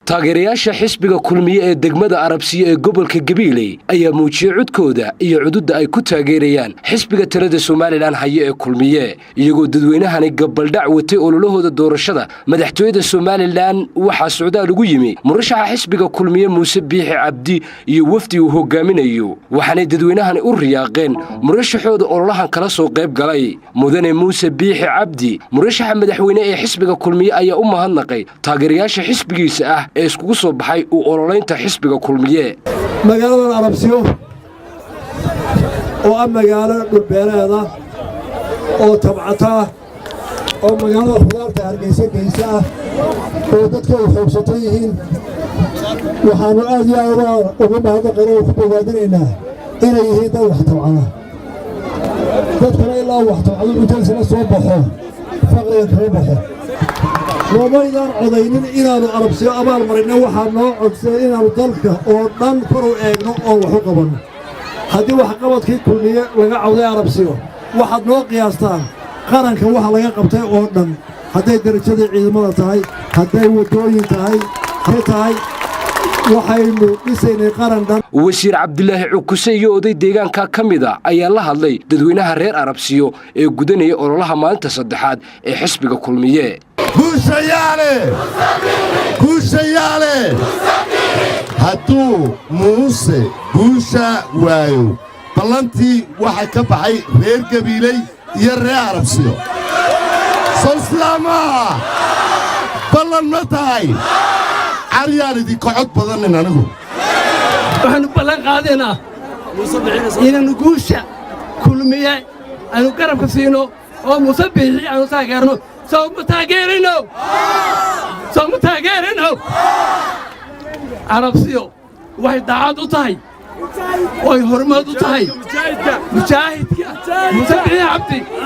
taageerayaasha xisbiga kulmiye ee degmada Arabsiyo ee gobolka Gabiley ayaa muujiyay codkooda iyo cududda ay ku taageerayaan xisbiga talada Soomaaliland haye ee kulmiye iyagoo dadweynahani gabaldhac watay ololahooda doorashada madaxtooyada Soomaaliland waxa socdaal ugu yimi murashaxa xisbiga kulmiye Muuse Biixi Cabdi iyo wafdi uu hogaaminayo waxaana dadweynahani u riyaaqeen murashaxooda ololahan kala soo qayb galay mudane Muuse Biixi Cabdi murashaxa madaxweyne ee xisbiga kulmiye ayaa u mahadnaqay taageerayaasha xisbigiisa ah iskugu soo baxay uu ololeynta xisbiga kulmiye magaalada Arabsiyo oo magaalo dhulbeeleeda oo tabcata oo magaalada khudaarta Hargeysa geysa oo dadka ay xoogsato yihiin waxaanu aad iyo aad ugu mahadnaqaynaa ku bogaadinaynaa inay yihiin dad wax tabcada dadkana ilaa wax tabcada intaasina soo baxo faqriga kala baxo وماذا عضينين إلى العربسية أمال مرينا وحنا عدسين الضلكة ودن فرو إجنو أو حقبنا هذه وحقبت كي كلية لقى عضي عربسية واحد نوع قياستان قارن كواحد لقى قبته ودن هذا درجة العلم تاعي هذا ودوي تاعي waxaynu dhisayna qarandan wasiir Cabdullaahi Cukuse iyo oday deegaanka kamida ayaa la hadlay dadweynaha reer Arabsiyo ee gudanaya ololaha maalinta saddexaad ee xisbiga kulmiye kuushayaale hadduu Muuse guusha waayo ballantii waxa ka baxay reer Gabiley iyo reer Arabsiyo salaama ballan ma tahay عريان دي كعد بدن نانغو waxaanu ballan qaadeenaa inaan guusha kulmiye aanu garabka siino oo Muuse Biixi aanu taageerno soo ma taageerino Arabsiyo waxay daacad u tahay oo horumar u tahay mujaahidka Muuse Biixi Cabdi